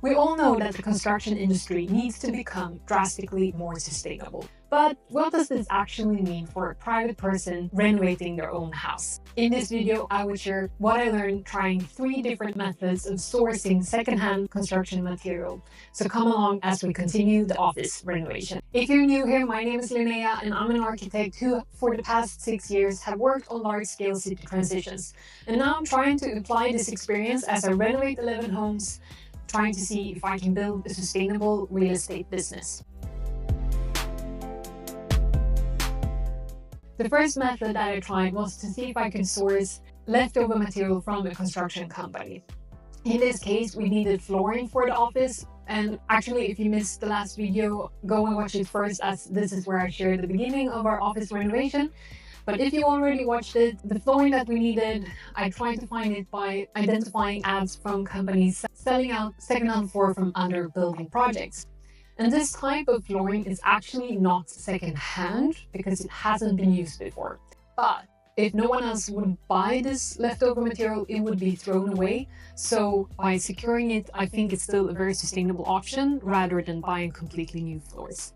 We all know that the construction industry needs to become drastically more sustainable. But what does this actually mean for a private person renovating their own house? In this video, I will share what I learned trying 3 different methods of sourcing secondhand construction material. So come along as we continue the office renovation. If you're new here, my name is Linnéa and I'm an architect who, for the past 6 years, have worked on large-scale city transitions. And now I'm trying to apply this experience as I renovate 11 homes, trying to see if I can build a sustainable real estate business. The first method that I tried was to see if I could source leftover material from a construction company. In this case, we needed flooring for the office. And actually, if you missed the last video, go and watch it first, as this is where I shared the beginning of our office renovation. But if you already watched it, the flooring that we needed, I tried to find it by identifying ads from companies selling out secondhand floor from other building projects. And this type of flooring is actually not secondhand because it hasn't been used before. But if no one else would buy this leftover material, it would be thrown away. So by securing it, I think it's still a very sustainable option rather than buying completely new floors.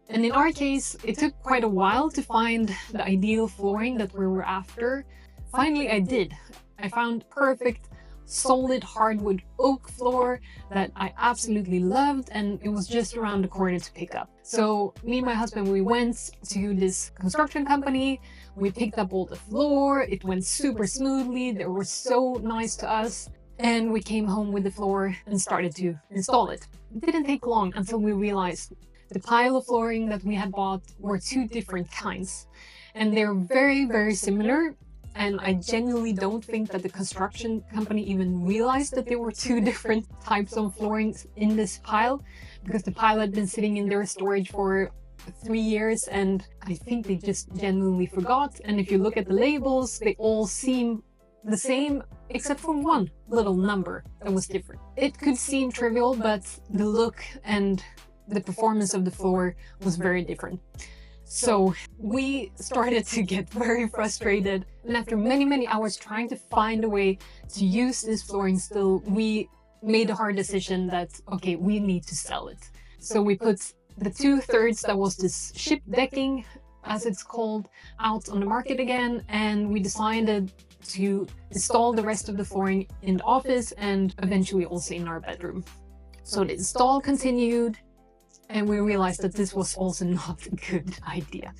And in our case, it took quite a while to find the ideal flooring that we were after. Finally, I did. I found perfect solid hardwood oak floor that I absolutely loved, and it was just around the corner to pick up. So me and my husband, we went to this construction company, we picked up all the floor, it went super smoothly, they were so nice to us, and we came home with the floor and started to install it. It didn't take long until we realized the pile of flooring that we had bought were 2 different kinds, and they're very, very similar. And I genuinely don't think that the construction company even realized that there were 2 different types of flooring in this pile, because the pile had been sitting in their storage for 3 years, and I think they just genuinely forgot. And if you look at the labels, they all seem the same, except for one little number that was different. It could seem trivial, but the look and the performance of the floor was very different. So we started to get very frustrated, and after many hours trying to find a way to use this flooring still, we made a hard decision that, okay, we need to sell it. So we put the 2/3 that was this ship decking, as it's called, out on the market again, and we decided to install the rest of the flooring in the office and eventually also in our bedroom. So the install continued. And we realized that this was also not a good idea.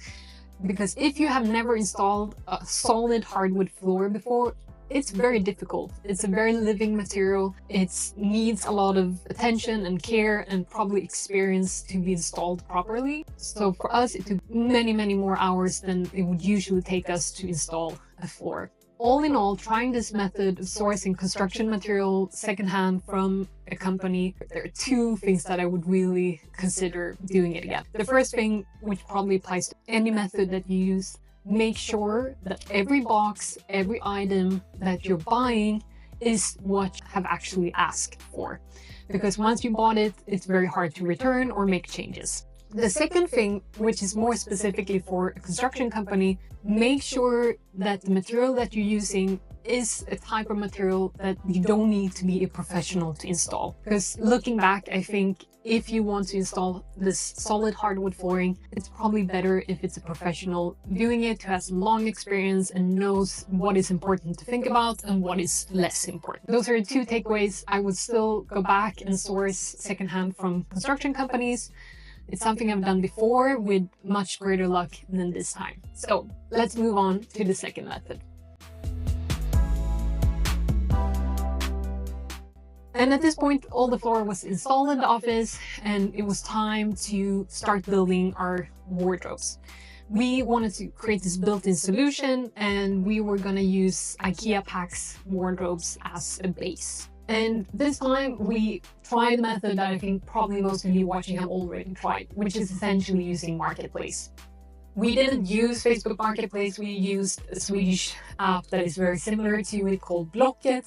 Because if you have never installed a solid hardwood floor before, it's very difficult. It's a very living material. It needs a lot of attention and care and probably experience to be installed properly. So for us, it took many more hours than it would usually take us to install a floor. All in all, trying this method of sourcing construction material secondhand from a company, there are 2 things that I would really consider doing it again. The first thing, which probably applies to any method that you use, make sure that every box, every item that you're buying is what you have actually asked for. Because once you bought it, it's very hard to return or make changes. The second thing, which is more specifically for a construction company, make sure that the material that you're using is a type of material that you don't need to be a professional to install. Because looking back, I think if you want to install this solid hardwood flooring, it's probably better if it's a professional doing it, who has long experience and knows what is important to think about and what is less important. Those are 2 takeaways. I would still go back and source secondhand from construction companies. It's something I've done before with much greater luck than this time. So let's move on to the second method. And at this point, all the floor was installed in the office and it was time to start building our wardrobes. We wanted to create this built-in solution and we were going to use IKEA PAX wardrobes as a base. And this time we tried a method that I think probably most of you watching have already tried, which is essentially using Marketplace. We didn't use Facebook Marketplace, we used a Swedish app that is very similar to it called Blocket,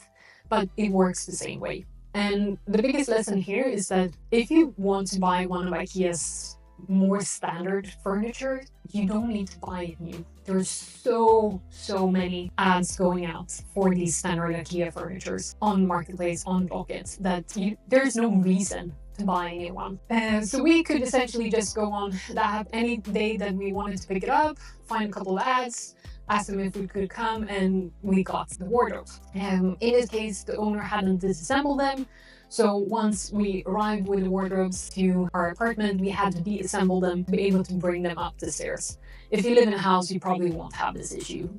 but it works the same way. And the biggest lesson here is that if you want to buy one of IKEA's more standard furniture, you don't need to buy it new. There's so many ads going out for these standard IKEA furnitures on Marketplace, on Blocket, that there's no reason to buy a new one. So we could essentially just go on the app any day that we wanted to pick it up, find a couple of ads, ask them if we could come, and we got the wardrobe. In this case, the owner hadn't disassembled them, so once we arrived with the wardrobes to our apartment, we had to deassemble them to be able to bring them up the stairs. If you live in a house, you probably won't have this issue.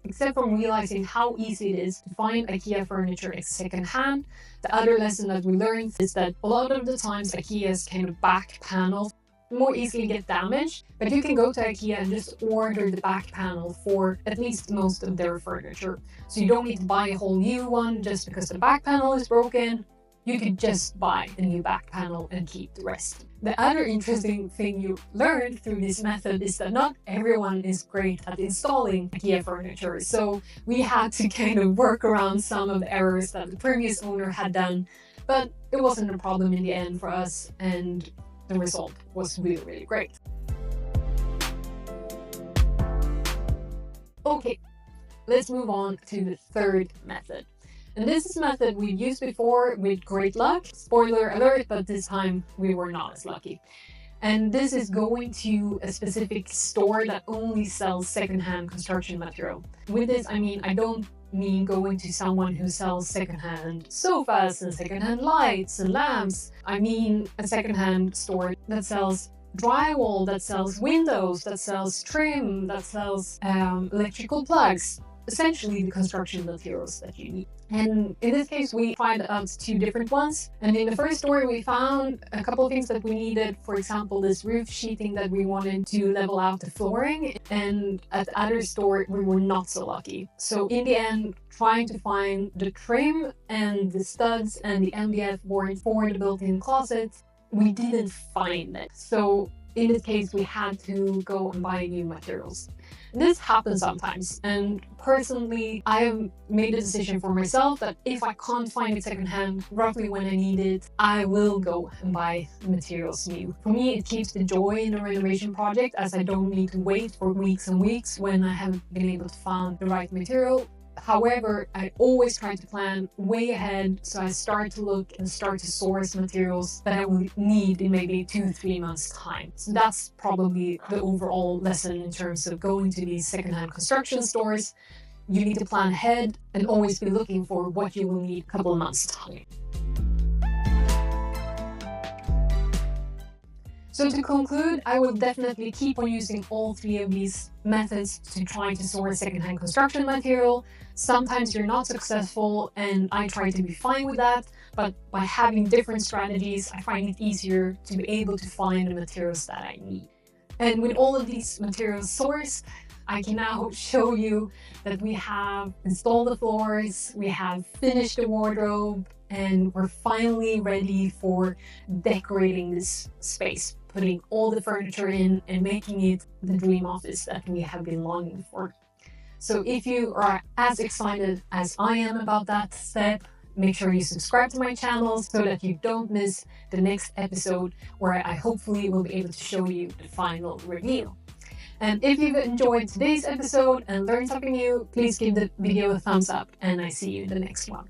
Except from realizing how easy it is to find IKEA furniture secondhand, the other lesson that we learned is that a lot of the times IKEA's kind of back panels more easily get damaged, but you can go to IKEA and just order the back panel for at least most of their furniture. So you don't need to buy a whole new one just because the back panel is broken. You could just buy a new back panel and keep the rest. The other interesting thing you learned through this method is that not everyone is great at installing IKEA furniture. So we had to kind of work around some of the errors that the previous owner had done, but it wasn't a problem in the end for us, and the result was really great. Okay, let's move on to the third method. And this is a method we've used before with great luck. Spoiler alert, but this time we were not as lucky. And this is going to a specific store that only sells secondhand construction material. With this, I mean, I don't mean going to someone who sells secondhand sofas and secondhand lights and lamps. I mean a secondhand store that sells drywall, that sells windows, that sells trim, that sells electrical plugs. Essentially the construction materials that you need. And in this case, we tried out 2 different ones. And in the first store, we found a couple of things that we needed. For example, this roof sheeting that we wanted to level out the flooring. And at the other store, we were not so lucky. So in the end, trying to find the trim and the studs and the MDF board for the built-in closet, we didn't find it. So in this case, we had to go and buy new materials. This happens sometimes, and personally, I have made a decision for myself that if I can't find it secondhand roughly when I need it, I will go and buy the materials new. For me, it keeps the joy in the renovation project, as I don't need to wait for weeks and weeks when I haven't been able to find the right material. However, I always try to plan way ahead, so I start to look and start to source materials that I will need in maybe 2-3 months' time. So that's probably the overall lesson in terms of going to these secondhand construction stores. You need to plan ahead and always be looking for what you will need a couple of months' time. So to conclude, I will definitely keep on using all 3 of these methods to try to source secondhand construction material. Sometimes you're not successful, and I try to be fine with that, but by having different strategies, I find it easier to be able to find the materials that I need. And with all of these materials sourced, I can now show you that we have installed the floors, we have finished the wardrobe, and we're finally ready for decorating this space, putting all the furniture in and making it the dream office that we have been longing for. So if you are as excited as I am about that step, make sure you subscribe to my channel so that you don't miss the next episode, where I hopefully will be able to show you the final reveal. And if you've enjoyed today's episode and learned something new, please give the video a thumbs up, and I see you in the next one.